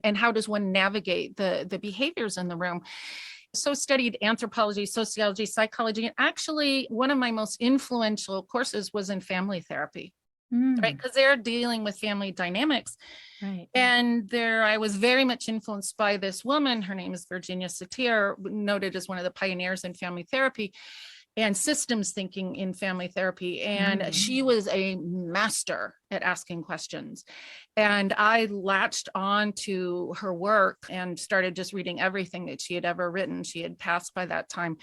and how does one navigate the behaviors in the room. So studied anthropology, sociology, psychology, and actually one of my most influential courses was in family therapy, right? Because they're dealing with family dynamics. Right. And there I was very much influenced by this woman. Her name is Virginia Satir, noted as one of the pioneers in family therapy and systems thinking in family therapy. And she was a master at asking questions. And I latched on to her work and started just reading everything that she had ever written. She had passed by that time,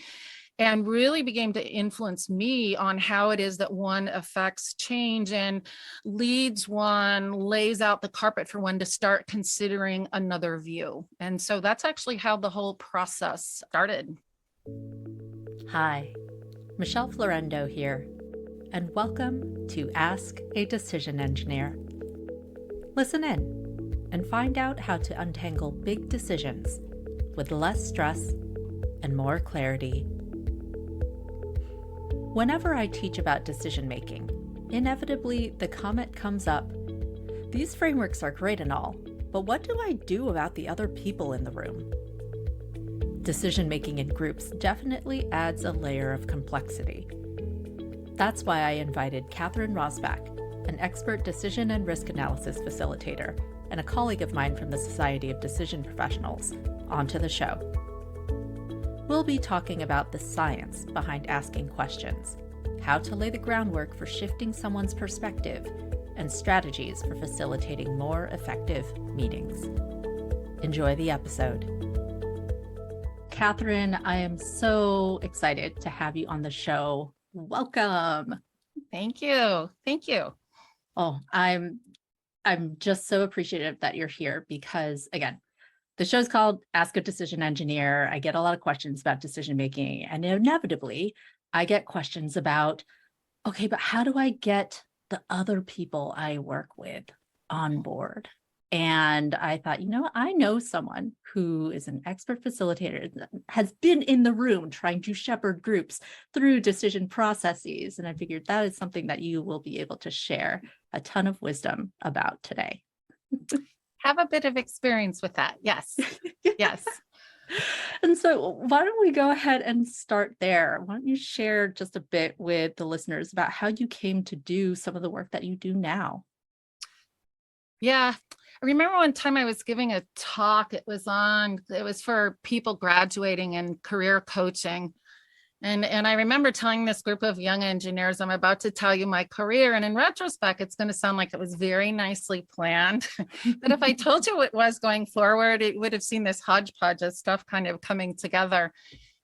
and really began to influence me on how it is that one affects change and leads one, lays out the carpet for one to start considering another view. And so that's actually how the whole process started. Hi, Michelle Florendo here, and welcome to Ask a Decision Engineer. Listen in and find out how to untangle big decisions with less stress and more clarity. Whenever I teach about decision making, inevitably the comment comes up, these frameworks are great and all, but what do I do about the other people in the room? Decision making in groups definitely adds a layer of complexity. That's why I invited Katherine Rosback, an expert decision and risk analysis facilitator, and a colleague of mine from the Society of Decision Professionals, onto the show. We'll be talking about the science behind asking questions, how to lay the groundwork for shifting someone's perspective, and strategies for facilitating more effective meetings. Enjoy the episode. Katherine, I am so excited to have you on the show. Welcome. Thank you. Thank you. Oh, I'm just so appreciative that you're here because, again, the show's called Ask a Decision Engineer. I get a lot of questions about decision making, and inevitably I get questions about, okay, but how do I get the other people I work with on board? And I thought, I know someone who is an expert facilitator that has been in the room trying to shepherd groups through decision processes. And I figured that is something that you will be able to share a ton of wisdom about today. Have a bit of experience with that. Yes. Yes. And so why don't we go ahead and start there? Why don't you share just a bit with the listeners about how you came to do some of the work that you do now? Yeah. I remember one time I was giving a talk. It was for people graduating and career coaching. And I remember telling this group of young engineers, I'm about to tell you my career. And in retrospect, it's going to sound like it was very nicely planned. But if I told you what was going forward, it would have seen this hodgepodge of stuff kind of coming together.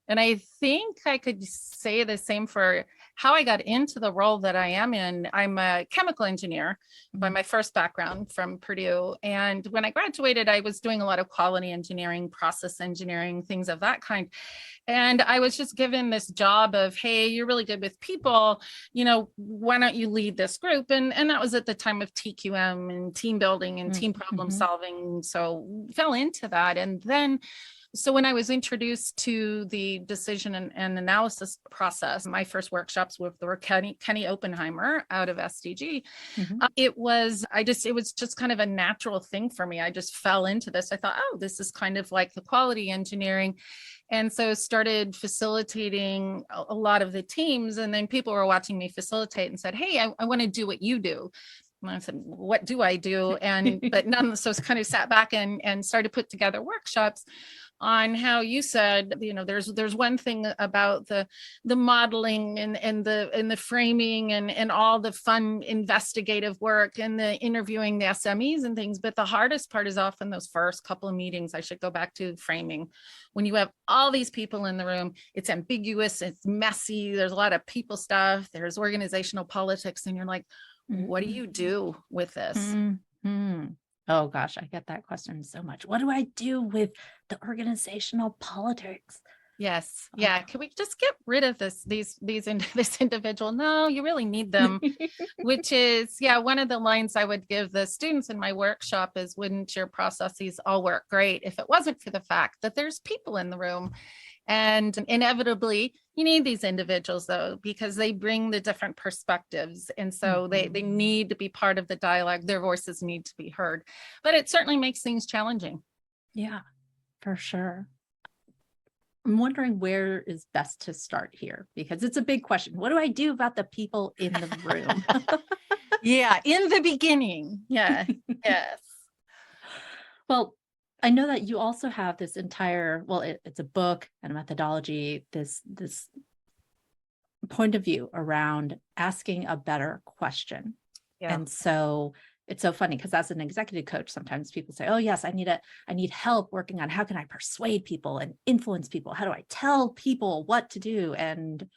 And I think I could say the same for how I got into the role that I am in. I'm a chemical engineer by my first background from Purdue. And when I graduated, I was doing a lot of quality engineering, process engineering, things of that kind. And I was just given this job of, hey, you're really good with people, why don't you lead this group? And that was at the time of TQM and team building and team problem solving. So fell into that. And then so when I was introduced to the decision and analysis process, my first workshops were Kenny Oppenheimer out of SDG. It was just kind of a natural thing for me. I just fell into this. I thought, oh, this is kind of like the quality engineering. And so started facilitating a lot of the teams. And then people were watching me facilitate and said, hey, I want to do what you do. And I said, what do I do? But none, so kind of sat back and started to put together workshops on how you said, there's one thing about the modeling and the framing and all the fun investigative work and the interviewing the SMEs and things. But the hardest part is often those first couple of meetings. I should go back to framing. When you have all these people in the room, it's ambiguous, it's messy, there's a lot of people stuff, there's organizational politics, and you're like, what do you do with this? Oh gosh, I get that question so much. What do I do with the organizational politics? Yes. Yeah. Can we just get rid of this individual? No, you really need them, which is, one of the lines I would give the students in my workshop is, wouldn't your processes all work great if it wasn't for the fact that there's people in the room? And inevitably, You need these individuals though, because they bring the different perspectives. And so they need to be part of the dialogue. Their voices need to be heard, but it certainly makes things challenging. Yeah, for sure. I'm wondering where is best to start here, because it's a big question. What do I do about the people in the room? Yeah, in the beginning. Yeah. Yes. Well, I know that you also have this entire, well, it's a book and a methodology, this point of view around asking a better question. Yeah. And so it's so funny because as an executive coach, sometimes people say, oh yes, I need help working on how can I persuade people and influence people? How do I tell people what to do? And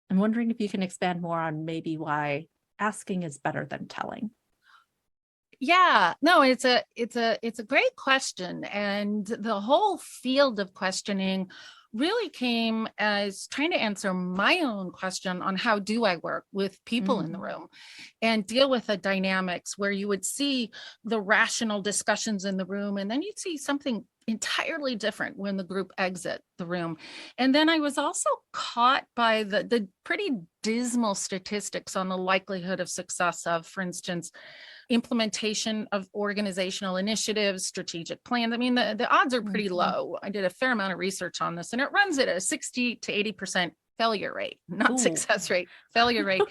I'm wondering if you can expand more on maybe why asking is better than telling. Yeah, no, it's a great question. And the whole field of questioning really came as trying to answer my own question on how do I work with people in the room and deal with the dynamics where you would see the rational discussions in the room, and then you'd see something entirely different when the group exit the room. And then I was also caught by the pretty dismal statistics on the likelihood of success of, for instance, implementation of organizational initiatives, strategic plans. I mean, the odds are pretty low. I did a fair amount of research on this, and it runs at a 60 to 80% failure rate, not success rate, failure rate.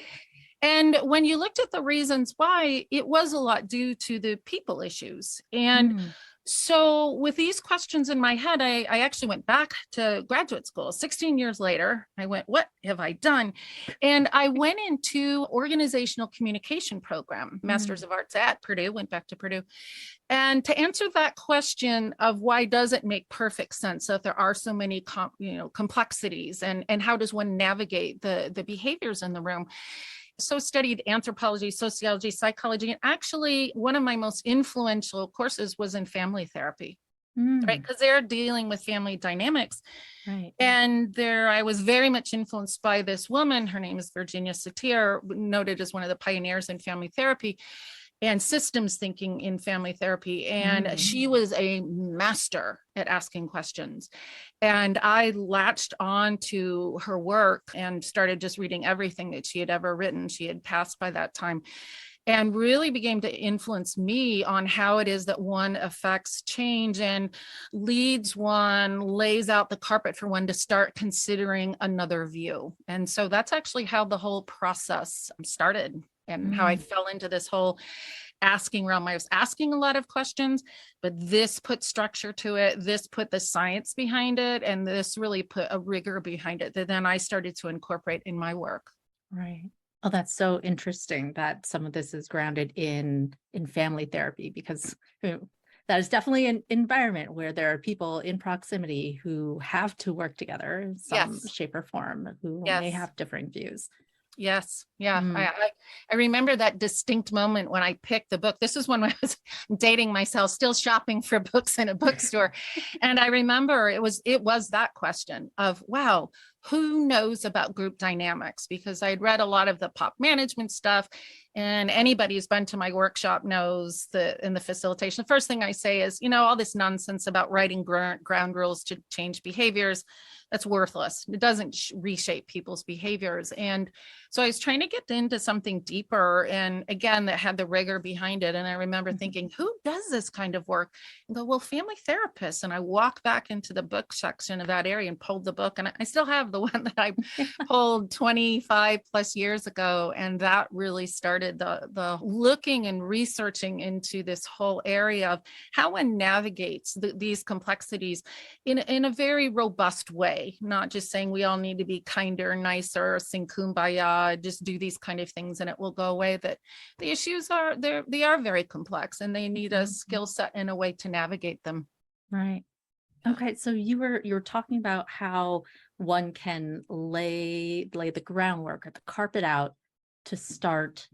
And when you looked at the reasons why, it was a lot due to the people issues. And so with these questions in my head, I actually went back to graduate school 16 years later. I went, what have I done? And I went into organizational communication program, Masters of Arts at Purdue, went back to Purdue. And to answer that question of why does it make perfect sense that there are so many complexities, and how does one navigate the behaviors in the room? So studied anthropology, sociology, psychology, and actually one of my most influential courses was in family therapy, right? Because they're dealing with family dynamics. Right. And there I was very much influenced by this woman. Her name is Virginia Satir, noted as one of the pioneers in family therapy and systems thinking in family therapy. And she was a master at asking questions. And I latched on to her work and started just reading everything that she had ever written. She had passed by that time, and really began to influence me on how it is that one affects change and leads one, lays out the carpet for one to start considering another view. And so that's actually how the whole process started, and how I fell into this whole asking realm. I was asking a lot of questions, but this put structure to it. This put the science behind it. And this really put a rigor behind it that then I started to incorporate in my work. Right. Oh, that's so interesting that some of this is grounded in family therapy, because that is definitely an environment where there are people in proximity who have to work together in some shape or form, who may have differing views. Yes. Yeah. I remember that distinct moment when I picked the book. This is when I was dating myself, still shopping for books in a bookstore. And I remember it was that question of, wow, who knows about group dynamics? Because I'd read a lot of the pop management stuff, and anybody who's been to my workshop knows that in the facilitation, the first thing I say is, all this nonsense about writing ground rules to change behaviors, that's worthless. It doesn't reshape people's behaviors. And so I was trying to get into something deeper, and again, that had the rigor behind it. And I remember thinking, who does this kind of work? And go, well, family therapists. And I walked back into the book section of that area and pulled the book. And I still have the one that I pulled 25 plus years ago. And that really started the looking and researching into this whole area of how one navigates these complexities in a very robust way, not just saying we all need to be kinder, nicer, sing kumbaya, just do these kind of things and it will go away. That the issues are they are very complex, and they need a skill set and a way to navigate them. Right. Okay. So you were talking about how one can lay the groundwork or the carpet out to start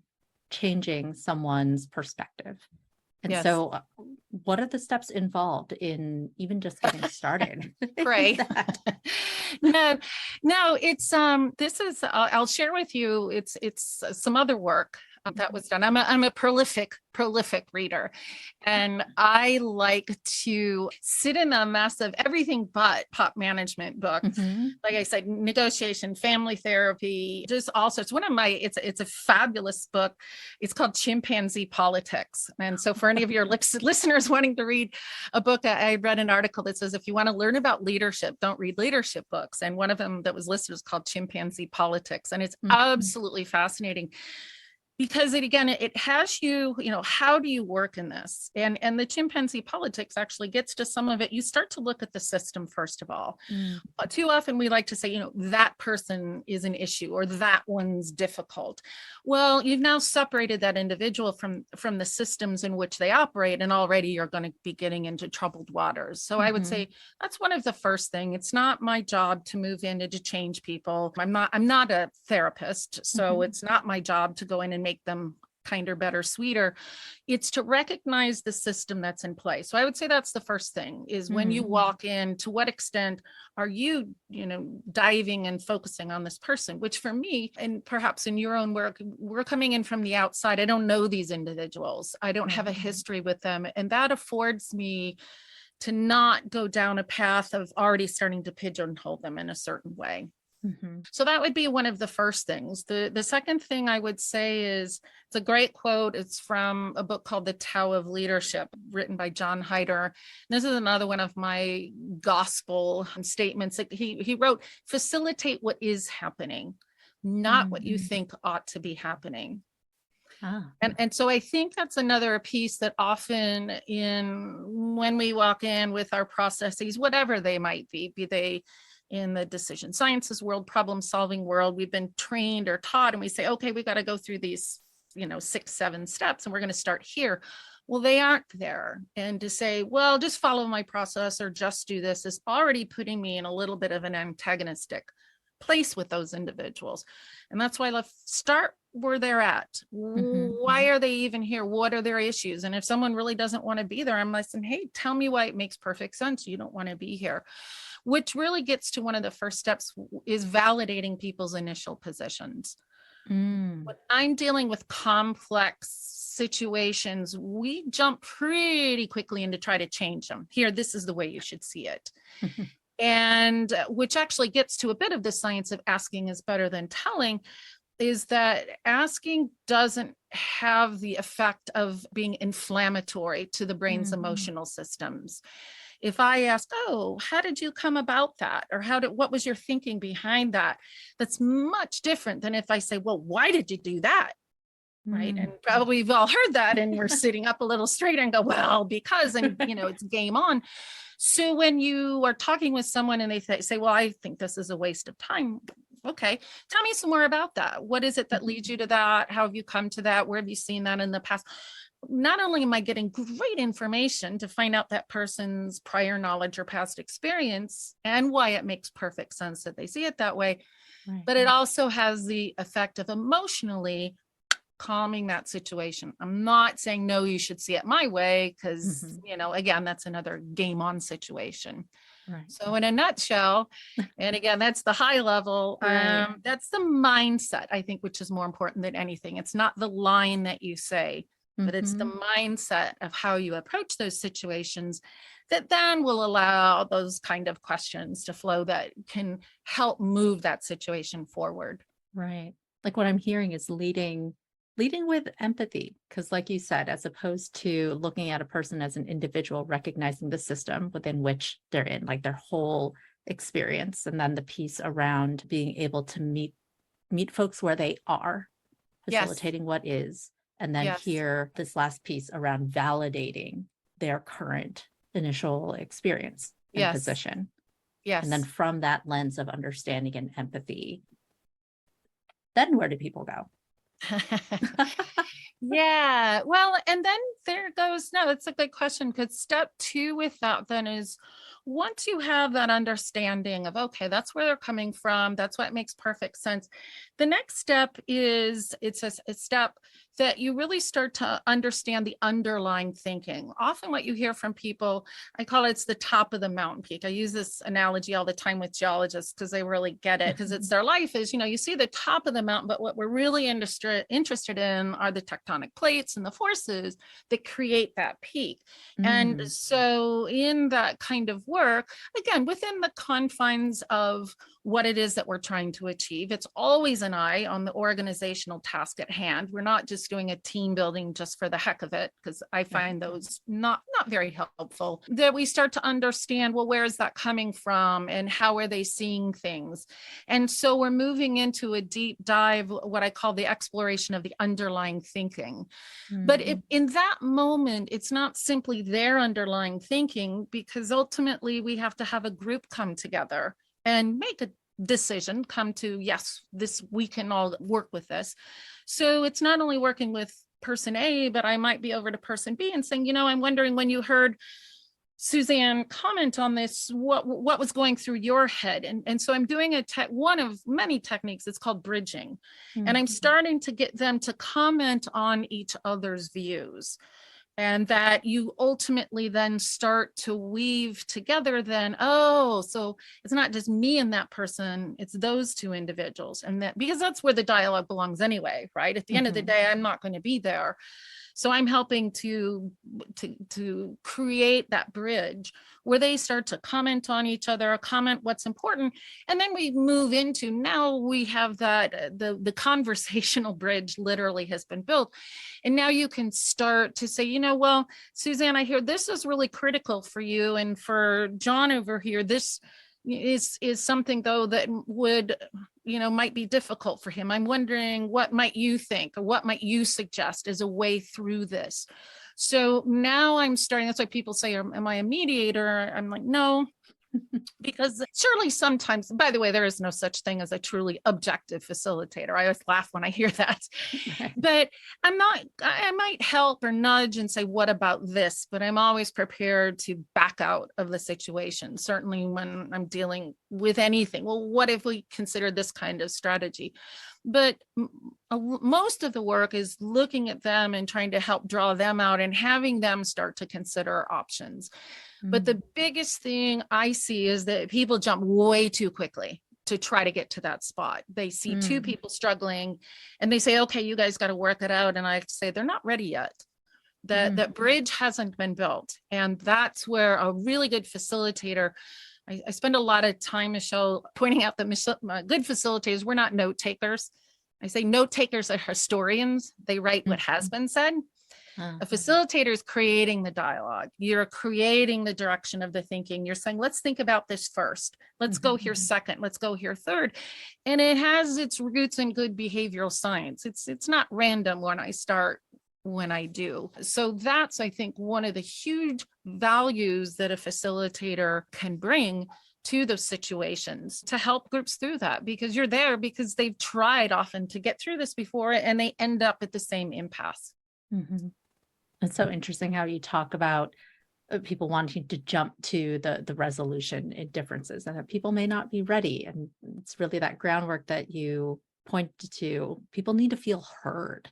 changing someone's perspective. And so what are the steps involved in even just getting started? Right. No, it's, this is, I'll share with you, it's some other work that was done. I'm a prolific reader, and I like to sit in a mess of everything but pop management books. Mhm. Like I said, negotiation, family therapy, just all sorts. It's a fabulous book. It's called Chimpanzee Politics. And so for any of your listeners wanting to read a book, I read an article that says, if you want to learn about leadership, don't read leadership books. And one of them that was listed was called Chimpanzee Politics. And it's absolutely fascinating, because it has you, how do you work in this? And the chimpanzee politics actually gets to some of it. You start to look at the system, first of all. Too often we like to say, that person is an issue, or that one's difficult. Well, you've now separated that individual from the systems in which they operate, and already you're going to be getting into troubled waters. So I would say that's one of the first thing. It's not my job to move in and to change people. I'm not a therapist, so it's not my job to go in and make them kinder, better, sweeter. It's to recognize the system that's in place. So I would say that's the first thing, is when you walk in, to what extent are you, diving and focusing on this person, which for me, and perhaps in your own work, we're coming in from the outside. I don't know these individuals. I don't have a history with them. And that affords me to not go down a path of already starting to pigeonhole them in a certain way. So that would be one of the first things. The second thing I would say is, it's a great quote. It's from a book called The Tao of Leadership, written by John Heider. This is another one of my gospel statements. He wrote, facilitate what is happening, not what you think ought to be happening. And so I think that's another piece that often when we walk in with our processes, whatever they might be they in the decision sciences world, problem solving world, we've been trained or taught, and we say, okay, we got to go through these, 6-7 steps, and we're going to start here. Well, they aren't there. And to say, well, just follow my process or just do this, is already putting me in a little bit of an antagonistic place with those individuals. And that's why let's start where they're at. Why are they even here? What are their issues? And if someone really doesn't want to be there, I'm like, hey, tell me why it makes perfect sense you don't want to be here. Which really gets to one of the first steps, is validating people's initial positions. When I'm dealing with complex situations, we jump pretty quickly in to try to change them. Here, this is the way you should see it. And which actually gets to a bit of the science of asking is better than telling, is that asking doesn't have the effect of being inflammatory to the brain's emotional systems. If I ask, oh, how did you come about that? Or what was your thinking behind that? That's much different than if I say, well, why did you do that? Right. And probably we've all heard that, and we're sitting up a little straighter and go, well, because, and it's game on. So when you are talking with someone and they say, well, I think this is a waste of time. Okay, tell me some more about that. What is it that leads you to that? How have you come to that? Where have you seen that in the past? Not only am I getting great information to find out that person's prior knowledge or past experience and why it makes perfect sense that they see it that way, but it also has the effect of emotionally calming that situation. I'm not saying, no, you should see it my way, because, again, that's another game on situation. So in a nutshell, and again, that's the high level, that's the mindset, I think, which is more important than anything. It's not the line that you say, but it's the mindset of how you approach those situations that then will allow those kind of questions to flow that can help move that situation forward. Right. Like what I'm hearing is leading with empathy, because like you said, as opposed to looking at a person as an individual, recognizing the system within which they're in, like their whole experience, and then the piece around being able to meet folks where they are, facilitating what is, and then here this last piece around validating their current initial experience and position. And then from that lens of understanding and empathy, then where do people go? Well, and then there goes, no, it's a good question, because step 2 with that then is, once you have that understanding of, okay, that's where they're coming from, that's what makes perfect sense. The next step is it's a step that you really start to understand the underlying thinking. Often what you hear from people, I call it's the top of the mountain peak. I use this analogy all the time with geologists because they really get it, because it's their life is, you see the top of the mountain, but what we're really interested in are the tectonic plates and the forces that create that peak. And so in that kind of work, again, within the confines of what it is that we're trying to achieve, it's always an eye on the organizational task at hand. We're not just doing a team building just for the heck of it, because I find those not very helpful. That we start to understand, well, where is that coming from and how are they seeing things? And so we're moving into a deep dive, what I call the exploration of the underlying thinking. But in that moment, it's not simply their underlying thinking, because ultimately we have to have a group come together and make a decision, come to, yes, this, we can all work with this. So it's not only working with person A, but I might be over to person B and saying, I'm wondering, when you heard Suzanne comment on this, what was going through your head? And so I'm doing one of many techniques. It's called bridging. And I'm starting to get them to comment on each other's views. And that you ultimately then start to weave together then, oh, so it's not just me and that person, it's those two individuals. And that, because that's where the dialogue belongs anyway, right? At the end of the day, I'm not going to be there. So I'm helping to create that bridge where they start to comment on each other, comment what's important. And then we move into, now we have that, the conversational bridge literally has been built. And now you can start to say, well, Suzanne, I hear this is really critical for you. And for John over here, this is something though that would, might be difficult for him. I'm wondering, what might you think, or what might you suggest as a way through this? So now I'm starting, that's why people say, am I a mediator? I'm like, no, because surely sometimes, by the way, there is no such thing as a truly objective facilitator. I always laugh when I hear that, but I might help or nudge and say, what about this? But I'm always prepared to back out of the situation. Certainly when I'm dealing with anything, well, what if we consider this kind of strategy? But most of the work is looking at them and trying to help draw them out and having them start to consider options. But the biggest thing I see is that people jump way too quickly to try to get to that spot. They see two people struggling and they say, okay, you guys got to work it out. And I say, they're not ready yet. That bridge hasn't been built. And that's where a really good facilitator, I spend a lot of time, Michelle, pointing out that good facilitators, we're not note takers. I say note takers are historians. They write what has been said. A facilitator is creating the dialogue. You're creating the direction of the thinking. You're saying, let's think about this first. Let's go here second. Let's go here third. And it has its roots in good behavioral science. It's not random when I start, when I do. So that's, I think, one of the huge values that a facilitator can bring to those situations to help groups through that, because you're there because they've tried often to get through this before and they end up at the same impasse. It's so interesting how you talk about people wanting to jump to the resolution in differences, and that people may not be ready. And it's really that groundwork that you pointed to. People need to feel heard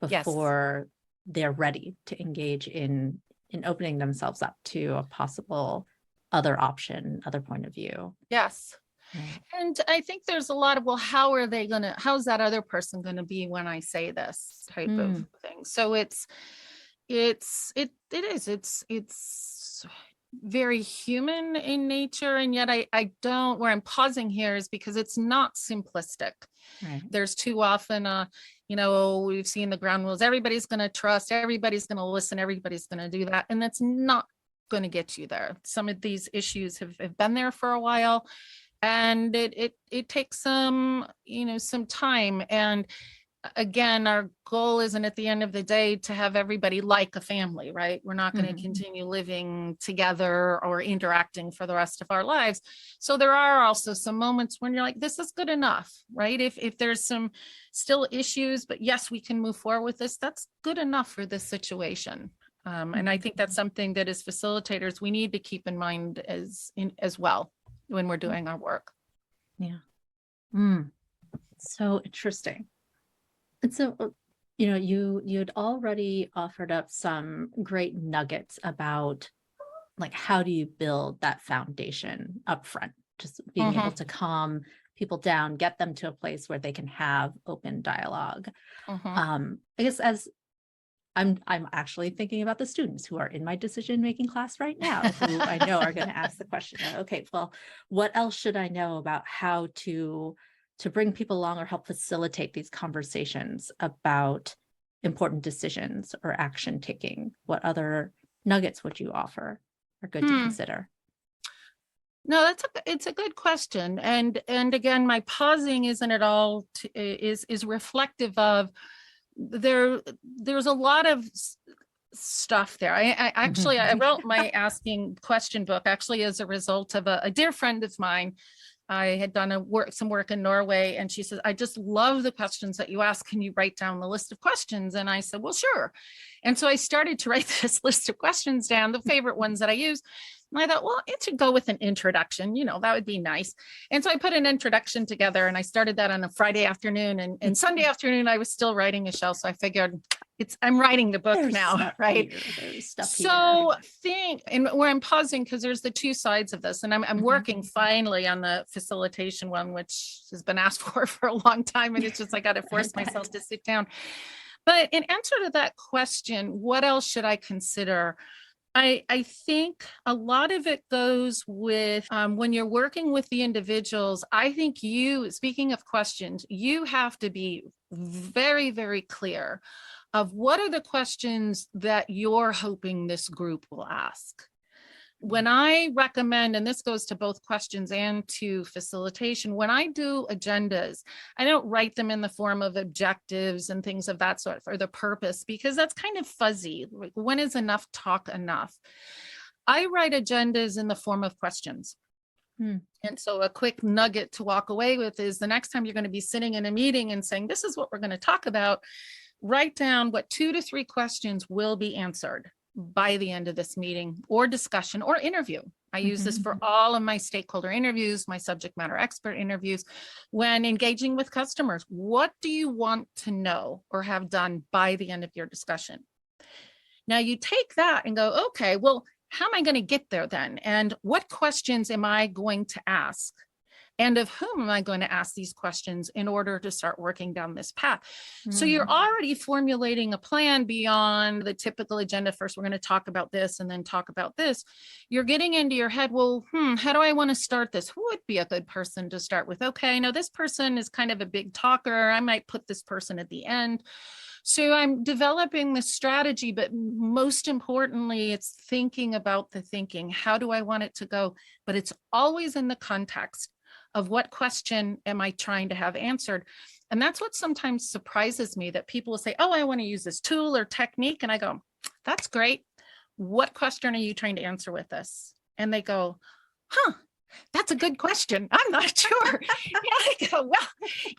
before they're ready to engage in opening themselves up to a possible other option, other point of view. Yes. And I think there's a lot of, well, how's that other person going to be when I say this type of thing? So it's very human in nature. And yet I don't, where I'm pausing here is because it's not simplistic. Right. There's too often, we've seen the ground rules. Everybody's going to trust, everybody's going to listen, everybody's going to do that. And that's not going to get you there. Some of these issues have been there for a while. And it takes some time. And again, our goal isn't at the end of the day to have everybody like a family, right? We're not going to continue living together or interacting for the rest of our lives. So there are also some moments when you're like, this is good enough, right? If there's some still issues, but yes, we can move forward with this, that's good enough for this situation. And I think that's something that as facilitators, we need to keep in mind as well when we're doing our work. Yeah. So interesting. And so, you'd already offered up some great nuggets about like, how do you build that foundation up front? Just being able to calm people down, get them to a place where they can have open dialogue. I guess as I'm actually thinking about the students who are in my decision-making class right now, who I know are going to ask the question, okay, well, what else should I know about how to bring people along or help facilitate these conversations about important decisions or action taking? What other nuggets would you offer are good to consider? No, it's a good question. And again, my pausing isn't at all is reflective of there's a lot of stuff there. I actually, I wrote my asking question book actually as a result of a dear friend of mine. I had done some work in Norway, and she says, I just love the questions that you ask. Can you write down the list of questions? And I said, well, sure. And so I started to write this list of questions down, the favorite ones that I use. And I thought, well, it should go with an introduction, that would be nice. And so I put an introduction together, and I started that on a Friday afternoon, and Sunday afternoon, I was still writing a shell. So I figured I'm writing the book now, right? There's stuff so here. And where I'm pausing, because there's the two sides of this, and I'm working finally on the facilitation one, which has been asked for a long time. And it's just, I got to force myself to sit down. But in answer to that question, what else should I consider? I think a lot of it goes with when you're working with the individuals. I think speaking of questions, you have to be very, very clear of what are the questions that you're hoping this group will ask. When I recommend, and this goes to both questions and to facilitation, when I do agendas, I don't write them in the form of objectives and things of that sort for the purpose, because that's kind of fuzzy. Like, when is enough talk enough? I write agendas in the form of questions. And so a quick nugget to walk away with is the next time you're going to be sitting in a meeting and saying, this is what we're going to talk about, write down what 2 to 3 questions will be answered by the end of this meeting or discussion or interview. I use this for all of my stakeholder interviews, my subject matter expert interviews, when engaging with customers. What do you want to know or have done by the end of your discussion? Now you take that and go, okay, well, how am I going to get there then? And what questions am I going to ask? And of whom am I going to ask these questions in order to start working down this path? So you're already formulating a plan beyond the typical agenda. First, we're going to talk about this and then talk about this. You're getting into your head, well, how do I want to start this? Who would be a good person to start with? Okay, no, this person is kind of a big talker. I might put this person at the end. So I'm developing the strategy, but most importantly, it's thinking about the thinking. How do I want it to go? But it's always in the context of what question am I trying to have answered? And that's what sometimes surprises me, that people will say, oh, I want to use this tool or technique. And I go, that's great. What question are you trying to answer with this? And they go, that's a good question. I'm not sure. And I go, well,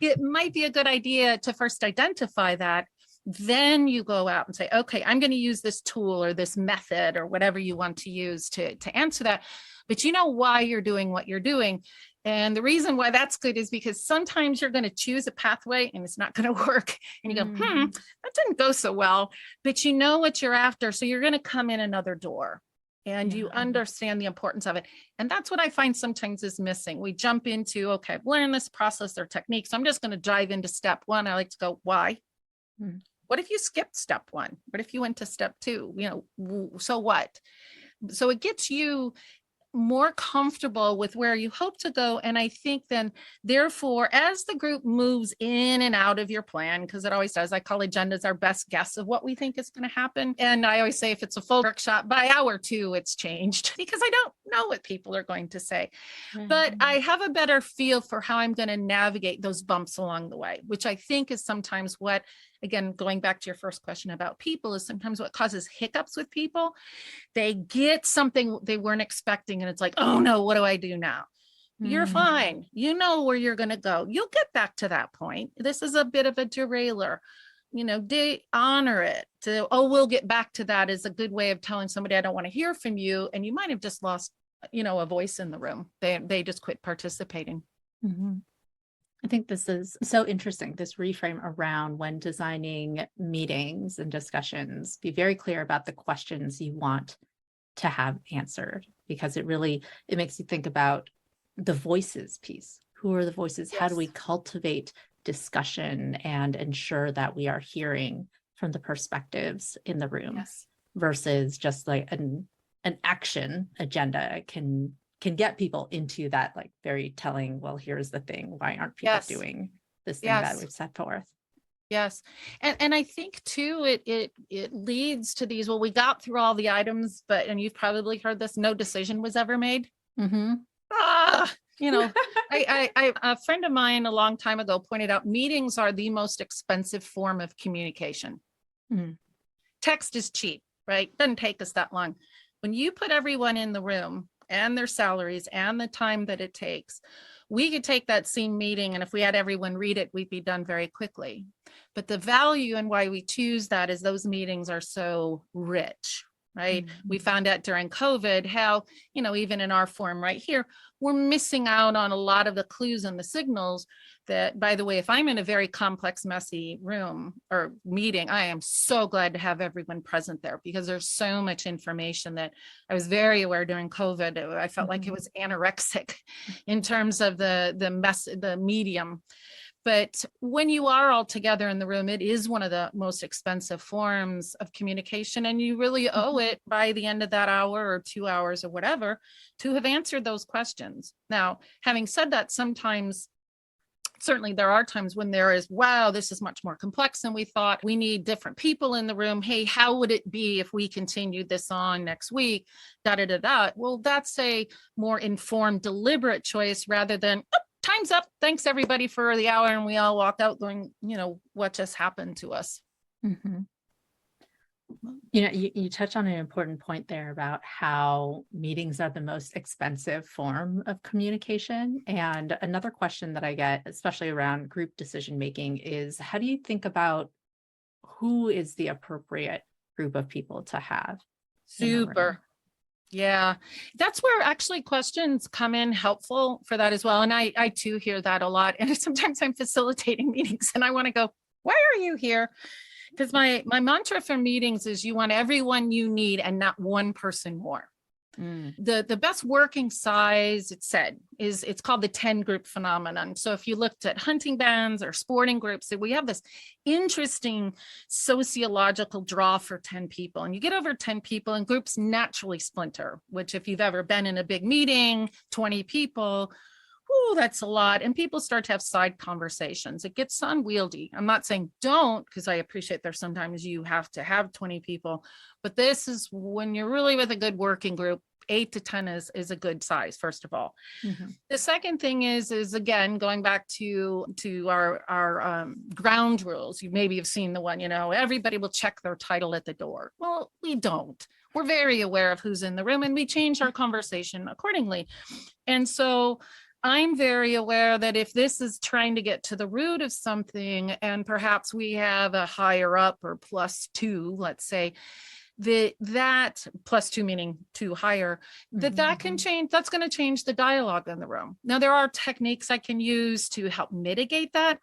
it might be a good idea to first identify that. Then you go out and say, okay, I'm going to use this tool or this method or whatever you want to use to answer that. But you know why you're doing what you're doing. And the reason why that's good is because sometimes you're going to choose a pathway and it's not going to work. And you go, that didn't go so well, but you know what you're after. So you're going to come in another door and you understand the importance of it. And that's what I find sometimes is missing. We jump into, okay, I've learned this process or technique, so I'm just going to dive into step 1. I like to go, why? What if you skipped step 1? What if you went to step 2? So what? So it gets you more comfortable with where you hope to go. And I think then, therefore, as the group moves in and out of your plan, because it always does, I call agendas our best guess of what we think is going to happen. And I always say, if it's a full workshop, by hour 2, it's changed, because I don't know what people are going to say. But I have a better feel for how I'm going to navigate those bumps along the way, which I think is sometimes what, again, going back to your first question about people, is sometimes what causes hiccups with people. They get something they weren't expecting, and it's like, oh no, what do I do now? You're fine. You know where you're going to go. You'll get back to that point. This is a bit of a derailer. they honor it. Oh, we'll get back to that is a good way of telling somebody I don't want to hear from you. And you might have just lost, a voice in the room. They just quit participating. Mm-hmm. I think this is so interesting, this reframe around when designing meetings and discussions, be very clear about the questions you want to have answered, because it makes you think about the voices piece. Who are the voices? Yes. How do we cultivate discussion and ensure that we are hearing from the perspectives in the room? Yes. Versus just like an action agenda can get people into that like very telling, well, here's the thing, why aren't people yes. doing this thing yes. that we've set forth? Yes. And I think too, it leads to these, well, we got through all the items, and you've probably heard this, no decision was ever made. Mm-hmm. A friend of mine a long time ago pointed out meetings are the most expensive form of communication. Mm-hmm. Text is cheap, right? Doesn't take us that long. When you put everyone in the room and their salaries and the time that it takes, we could take that same meeting, and if we had everyone read it, we'd be done very quickly. But the value and why we choose that is those meetings are so rich, right? Mm-hmm. We found out during COVID how, even in our forum right here, we're missing out on a lot of the clues and the signals that, by the way, if I'm in a very complex, messy room or meeting, I am so glad to have everyone present there, because there's so much information that I was very aware during COVID. I felt mm-hmm. like it was anorexic in terms of the medium. But when you are all together in the room, it is one of the most expensive forms of communication. And you really owe it by the end of that hour or 2 hours or whatever to have answered those questions. Now, having said that, sometimes, certainly there are times when there is, wow, this is much more complex than we thought. We need different people in the room. Hey, how would it be if we continued this on next week? Well, that's a more informed, deliberate choice rather than, time's up. Thanks everybody for the hour. And we all walk out going, what just happened to us? Mm-hmm. You touch on an important point there about how meetings are the most expensive form of communication. And another question that I get, especially around group decision making, is how do you think about who is the appropriate group of people to have? Super. Yeah, that's where actually questions come in helpful for that as well. And I too hear that a lot. And sometimes I'm facilitating meetings and I want to go, why are you here? Because my mantra for meetings is you want everyone you need and not one person more. The best working size, it's called the 10 group phenomenon. So if you looked at hunting bands or sporting groups, we have this interesting sociological draw for 10 people, and you get over 10 people and groups naturally splinter, which if you've ever been in a big meeting, 20 people, that's a lot. And people start to have side conversations. It gets unwieldy. I'm not saying don't, because I appreciate there's sometimes you have to have 20 people, but this is when you're really with a good working group, 8 to 10 is a good size, first of all. Mm-hmm. The second thing is again, going back to our ground rules. You maybe have seen the one, everybody will check their title at the door. Well, we don't. We're very aware of who's in the room and we change our conversation accordingly. And so I'm very aware that if this is trying to get to the root of something, and perhaps we have a higher up or +2, let's say, that +2 meaning 2 higher, that can change, that's going to change the dialogue in the room. Now, there are techniques I can use to help mitigate that,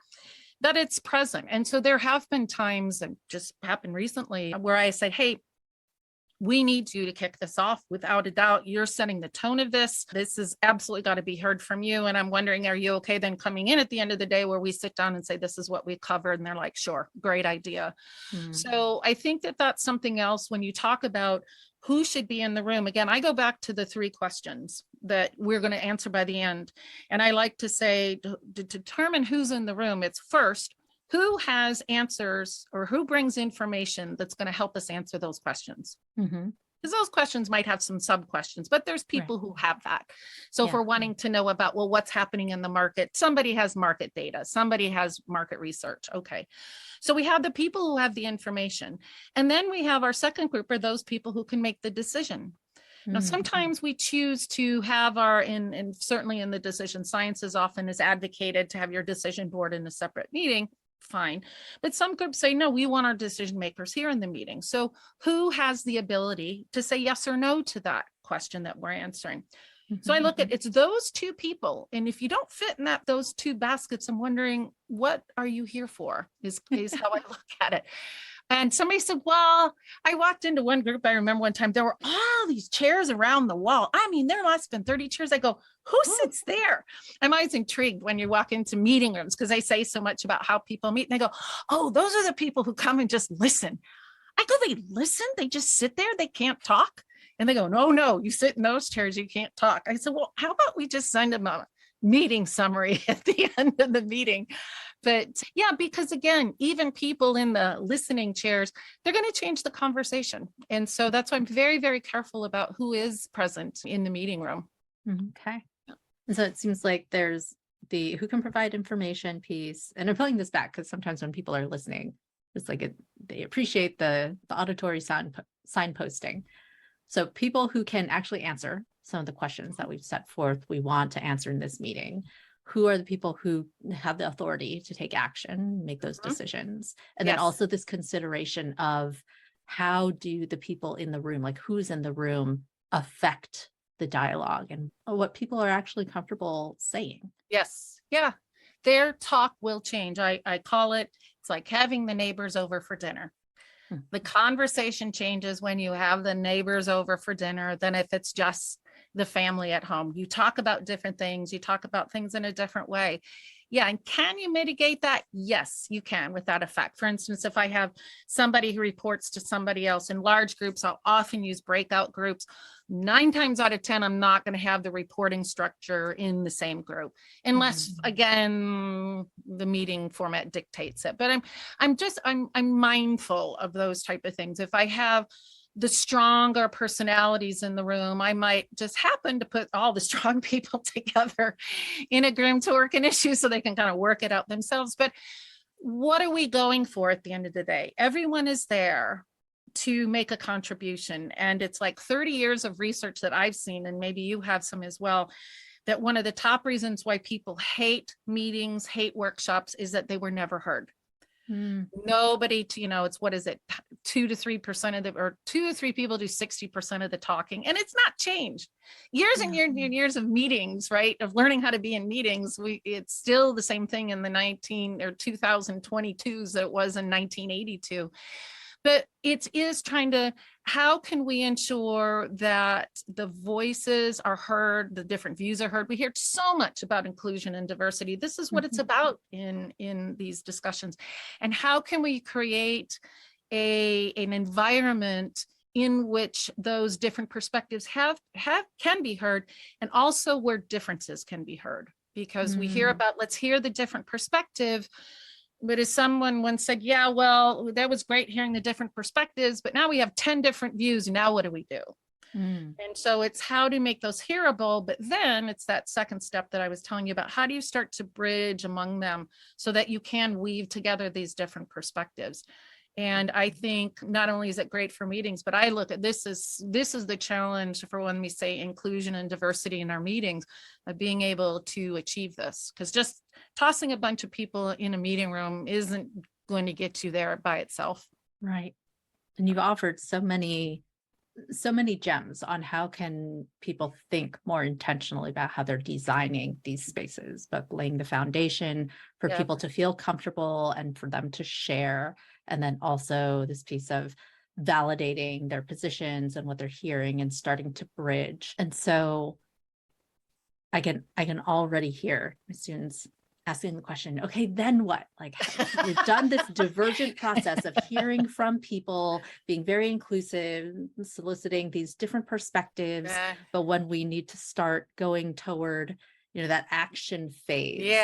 but it's present. And so there have been times, that just happened recently, where I said, hey, we need you to kick this off. Without a doubt, you're setting the tone of this. This has absolutely got to be heard from you. And I'm wondering, are you okay then coming in at the end of the day where we sit down and say, this is what we covered? And they're like, sure, great idea. So I think that that's something else when you talk about who should be in the room. Again, I go back to the 3 questions that we're going to answer by the end. And I like to say, to determine who's in the room, it's first, who has answers or who brings information that's going to help us answer those questions? Because those questions might have some sub questions, but there's people who have that. So if we're wanting to know about, well, what's happening in the market, somebody has market data, somebody has market research. Okay. So we have the people who have the information. And then we have our second group are those people who can make the decision. Now, sometimes we choose to have and certainly in the decision sciences often is advocated to have your decision board in a separate meeting. fine. But some groups say, no, we want our decision makers here in the meeting. So who has the ability to say yes or no to that question that we're answering? So I look at, it's those two people. And if you don't fit in those two baskets, I'm wondering, what are you here for, is how I look at it. And somebody said, well, I walked into one group. I remember one time there were all these chairs around the wall. I mean, there must have been 30 chairs. I go, who sits there? I'm always intrigued when you walk into meeting rooms because they say so much about how people meet. And they go, oh, those are the people who come and just listen. I go, they listen? They just sit there? They can't talk? And they go, no, you sit in those chairs, you can't talk. I said, well, how about we just send them a meeting summary at the end of the meeting? But yeah, because again, even people in the listening chairs, they're going to change the conversation. And so that's why I'm very, very careful about who is present in the meeting room. Okay. And so it seems like there's the who can provide information piece. And I'm pulling this back because sometimes when people are listening, it's like they appreciate the auditory signposting. So people who can actually answer some of the questions that we've set forth, we want to answer in this meeting. Who are the people who have the authority to take action, make those decisions? And then also this consideration of how do the people in the room, like who's in the room, affect the dialogue and what people are actually comfortable saying. Yes. Yeah. Their talk will change. I call it, it's like having the neighbors over for dinner. The conversation changes when you have the neighbors over for dinner than if it's just the family at home. You talk about different things. You talk about things in a different way. Yeah. And can you mitigate that? Yes, you can with that effect. For instance, if I have somebody who reports to somebody else in large groups, I'll often use breakout groups. 9 times out of 10, I'm not going to have the reporting structure in the same group, unless again, the meeting format dictates it. But I'm mindful of those type of things. If I have the stronger personalities in the room, I might just happen to put all the strong people together in a group to work an issue so they can kind of work it out themselves. But what are we going for at the end of the day? Everyone is there to make a contribution. And it's like 30 years of research that I've seen, and maybe you have some as well, that one of the top reasons why people hate meetings, hate workshops is that they were never heard. Nobody, it's what is it, 2 to 3% of or 2 to 3 people do 60% of the talking, and it's not changed. Years and years and years of meetings, right? Of learning how to be in meetings. It's still the same thing in the 2022s that it was in 1982. But it is trying to, how can we ensure that the voices are heard, the different views are heard? We hear so much about inclusion and diversity. This is what it's about in these discussions. And how can we create an environment in which those different perspectives can be heard, and also where differences can be heard? Because we hear about, let's hear the different perspective. But as someone once said, yeah, well, that was great hearing the different perspectives, but now we have 10 different views. Now what do we do? And so it's how to make those hearable. But then it's that second step that I was telling you about. How do you start to bridge among them so that you can weave together these different perspectives? And I think not only is it great for meetings, but I look at this is the challenge for when we say inclusion and diversity in our meetings, of being able to achieve this. Because just tossing a bunch of people in a meeting room isn't going to get you there by itself. Right. And you've offered so many gems on how can people think more intentionally about how they're designing these spaces, but laying the foundation for people to feel comfortable and for them to share. And then also this piece of validating their positions and what they're hearing and starting to bridge. And so I can already hear my students asking the question, okay, then what? Like, we've done this divergent process of hearing from people, being very inclusive, soliciting these different perspectives. But when we need to start going toward, that action phase,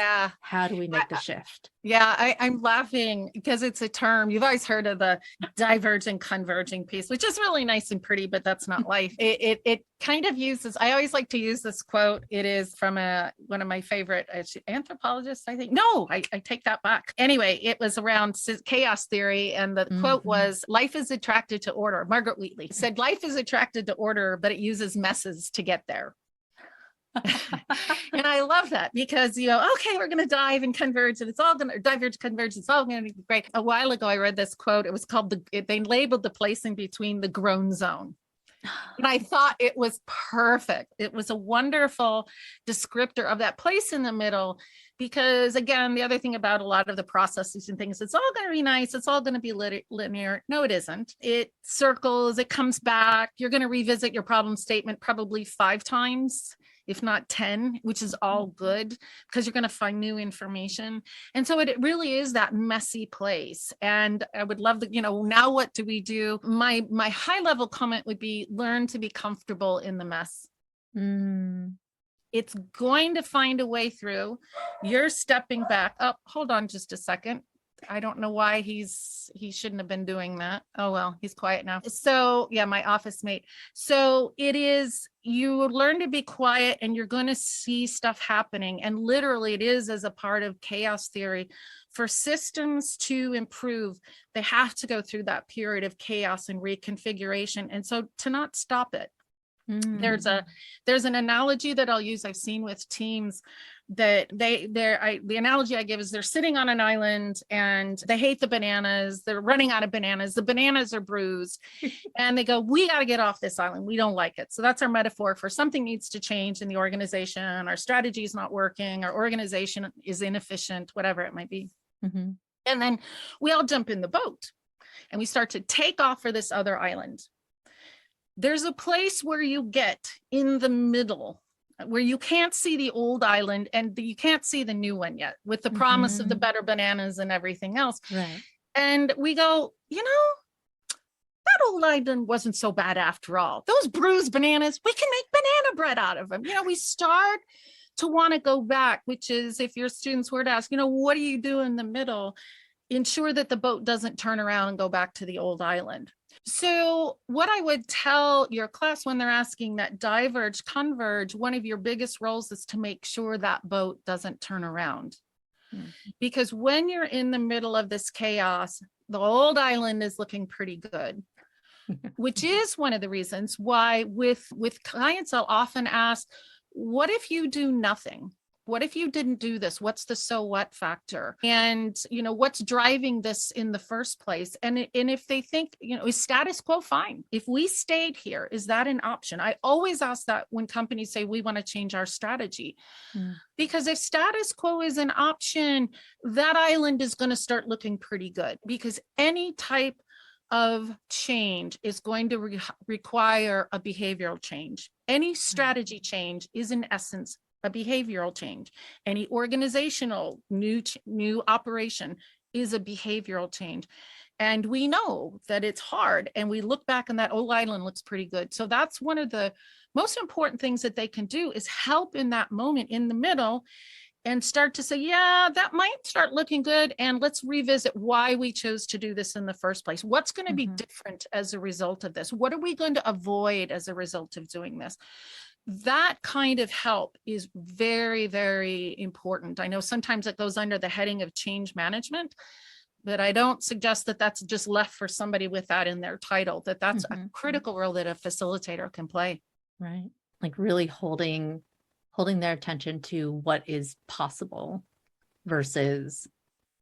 how do we make the shift? I'm laughing because it's a term. You've always heard of the diverging, converging piece, which is really nice and pretty, but that's not life. It kind of uses, I always like to use this quote. It is from one of my favorite anthropologists, I think. No, I take that back. Anyway, it was around chaos theory. And the quote was, life is attracted to order. Margaret Wheatley said, life is attracted to order, but it uses messes to get there. And I love that because, okay, we're going to dive and converge and it's all going to diverge, converge. It's all going to be great. A while ago, I read this quote. It was called they labeled the place in between the groan zone. And I thought it was perfect. It was a wonderful descriptor of that place in the middle. Because again, the other thing about a lot of the processes and things, it's all going to be nice. It's all going to be linear. No, it isn't. It circles, it comes back. You're going to revisit your problem statement probably 5 times, if not 10, which is all good because you're going to find new information. And so it really is that messy place. And I would love to, now what do we do? My high level comment would be learn to be comfortable in the mess. It's going to find a way through. You're stepping back. Oh, hold on just a second. I don't know why he shouldn't have been doing that. Oh, well, he's quiet now. So yeah, my office mate. So it is, you learn to be quiet and you're going to see stuff happening. And literally it is as a part of chaos theory. For systems to improve, they have to go through that period of chaos and reconfiguration. And so to not stop it. There's an analogy that I'll use. I've seen with teams that the analogy I give is they're sitting on an island and they hate the bananas. They're running out of bananas. The bananas are bruised and they go, we got to get off this island. We don't like it. So that's our metaphor for something needs to change in the organization. Our strategy is not working. Our organization is inefficient, whatever it might be. And then we all jump in the boat and we start to take off for this other island. There's a place where you get in the middle where you can't see the old island and you can't see the new one yet with the promise of the better bananas and everything else. Right. And we go, that old island wasn't so bad after all. Those bruised bananas, we can make banana bread out of them. We start to want to go back, which is if your students were to ask, what do you do in the middle? Ensure that the boat doesn't turn around and go back to the old island. So what I would tell your class when they're asking that diverge, converge, one of your biggest roles is to make sure that boat doesn't turn around. Because when you're in the middle of this chaos, the old island is looking pretty good, which is one of the reasons why with clients, I'll often ask, what if you do nothing? What if you didn't do this? What's the so what factor? And, what's driving this in the first place? And if they think, is status quo fine? If we stayed here, is that an option? I always ask that when companies say we want to change our strategy. Because if status quo is an option, that island is going to start looking pretty good because any type of change is going to require a behavioral change. Any strategy change is in essence a behavioral change. Any organizational new operation is a behavioral change. And we know that it's hard. And we look back and that old island looks pretty good. So that's one of the most important things that they can do is help in that moment in the middle and start to say, yeah, that might start looking good. And let's revisit why we chose to do this in the first place. What's going to be different as a result of this? What are we going to avoid as a result of doing this? That kind of help is very, very important. I know sometimes it goes under the heading of change management, but I don't suggest that that's just left for somebody with that in their title, that's a critical role that a facilitator can play. Right. Like really holding their attention to what is possible versus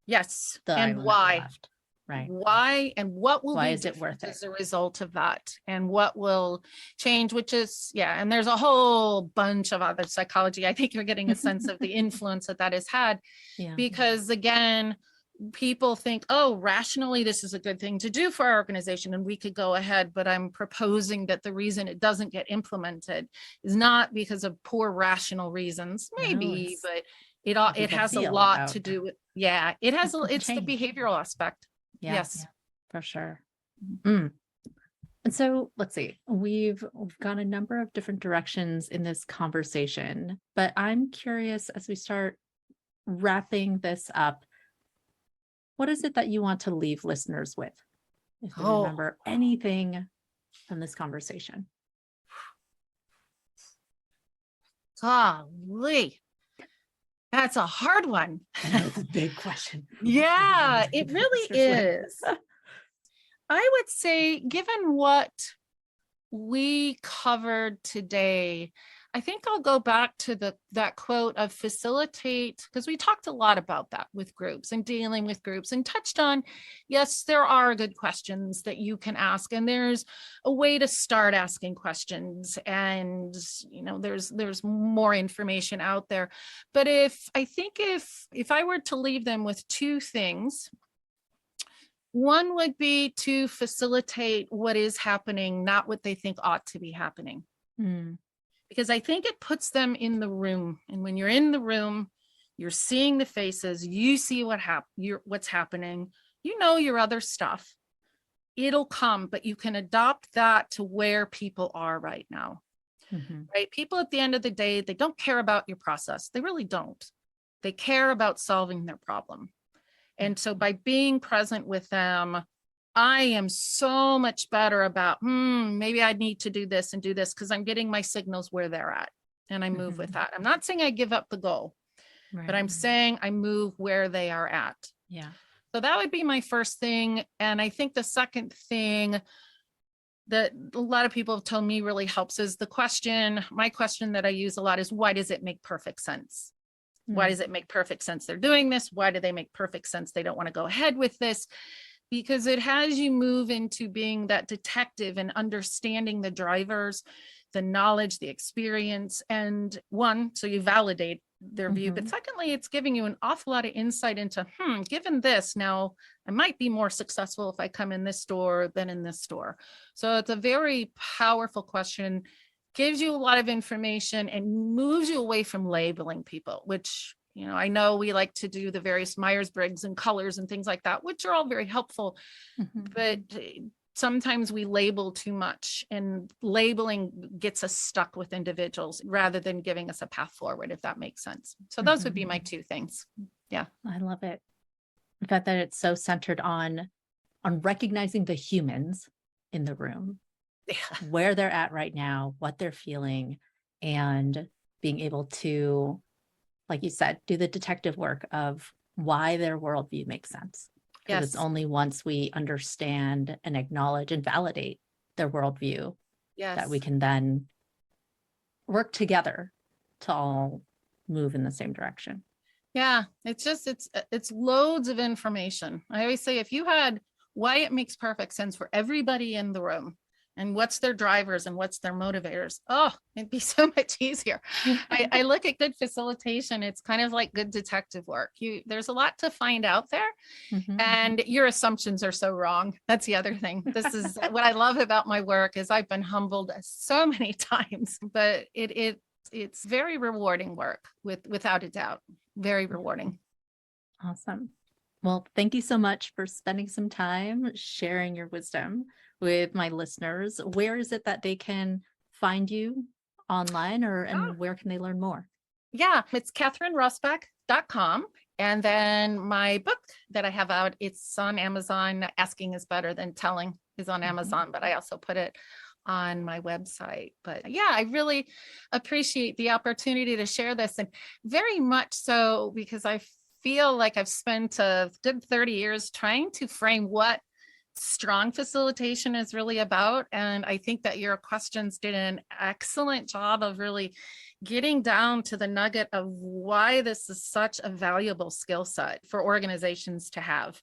yes, and why. Left. Right. Why and what will why be is it worth it as a result of that and what will change, which is, and there's a whole bunch of other psychology. I think you're getting a sense of the influence that has had because again, people think, oh, rationally, this is a good thing to do for our organization and we could go ahead, but I'm proposing that the reason it doesn't get implemented is not because of poor rational reasons, maybe, but it has a lot to do with, it's the behavioral aspect. Yes, for sure. And so let's see, we've gone a number of different directions in this conversation, but I'm curious as we start wrapping this up, what is it that you want to leave listeners with? If they remember anything from this conversation. Golly. That's a hard one. I know it's a big question. Yeah, it really is. I would say, given what we covered today, I think I'll go back to that quote of facilitate, because we talked a lot about that with groups and dealing with groups and touched on, yes, there are good questions that you can ask, and there's a way to start asking questions, and there's more information out there. But if I were to leave them with two things, one would be to facilitate what is happening, not what they think ought to be happening. Because I think it puts them in the room. And when you're in the room, you're seeing the faces, you see what's happening, your other stuff. It'll come, but you can adopt that to where people are right now. Right? People at the end of the day, they don't care about your process. They really don't. They care about solving their problem. And so by being present with them, I am so much better about, maybe I need to do this and do this, because I'm getting my signals where they're at and I move with that. I'm not saying I give up the goal, but I'm saying I move where they are at. Yeah. So that would be my first thing. And I think the second thing that a lot of people have told me really helps is my question that I use a lot is, why does it make perfect sense? Why does it make perfect sense they're doing this? Why do they make perfect sense they don't want to go ahead with this? Because it has you move into being that detective and understanding the drivers, the knowledge, the experience, and so you validate their view. But secondly, it's giving you an awful lot of insight into, given this, now I might be more successful if I come in this store than in this store. So it's a very powerful question, gives you a lot of information and moves you away from labeling people, which I know we like to do the various Myers-Briggs and colors and things like that, which are all very helpful, but sometimes we label too much, and labeling gets us stuck with individuals rather than giving us a path forward, if that makes sense. So those would be my two things. Yeah. I love it. The fact that it's so centered on recognizing the humans in the room, where they're at right now, what they're feeling, and being able to, like you said, do the detective work of why their worldview makes sense. Because it's only once we understand and acknowledge and validate their worldview that we can then work together to all move in the same direction. Yeah, it's loads of information. I always say, if you had why it makes perfect sense for everybody in the room, and what's their drivers and what's their motivators, it'd be so much easier. I look at good facilitation, it's kind of like good detective work. There's a lot to find out there, and your assumptions are so wrong. That's the other thing. This is what I love about my work, is I've been humbled so many times, but it's very rewarding work, without a doubt. Very rewarding. Awesome. Well, thank you so much for spending some time sharing your wisdom with my listeners. Where is it that they can find you online, and where can they learn more? Yeah, it's katherinerosback.com. And then my book that I have out, it's on Amazon. Asking is Better Than Telling is on Amazon, but I also put it on my website. But yeah, I really appreciate the opportunity to share this, and very much so because I feel like I've spent a good 30 years trying to frame what strong facilitation is really about. And I think that your questions did an excellent job of really getting down to the nugget of why this is such a valuable skill set for organizations to have,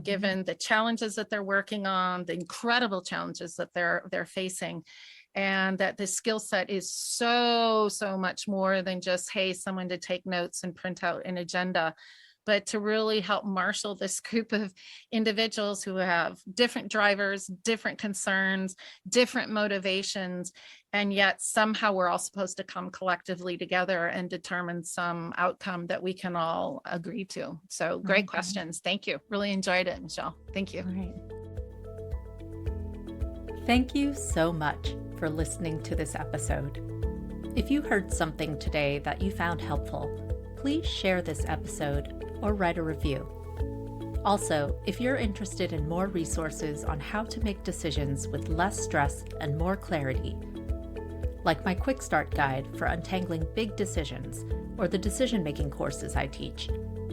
given the challenges that they're working on, the incredible challenges that they're facing, and that this skill set is so much more than just, hey, someone to take notes and print out an agenda, but to really help marshal this group of individuals who have different drivers, different concerns, different motivations, and yet somehow we're all supposed to come collectively together and determine some outcome that we can all agree to. So great questions. Thank you. Really enjoyed it, Michelle. Thank you. All right. Thank you so much for listening to this episode. If you heard something today that you found helpful, please share this episode or write a review. Also, if you're interested in more resources on how to make decisions with less stress and more clarity, like my quick start guide for untangling big decisions or the decision-making courses I teach,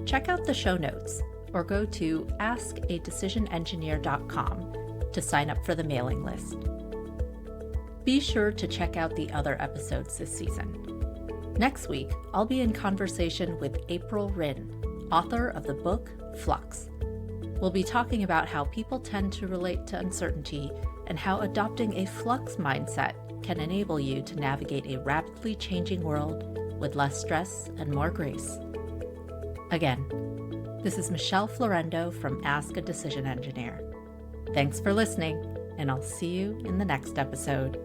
check out the show notes or go to askadecisionengineer.com to sign up for the mailing list. Be sure to check out the other episodes this season. Next week, I'll be in conversation with April Rinn, author of the book Flux. We'll be talking about how people tend to relate to uncertainty and how adopting a flux mindset can enable you to navigate a rapidly changing world with less stress and more grace. Again, this is Michelle Florendo from Ask a Decision Engineer. Thanks for listening, and I'll see you in the next episode.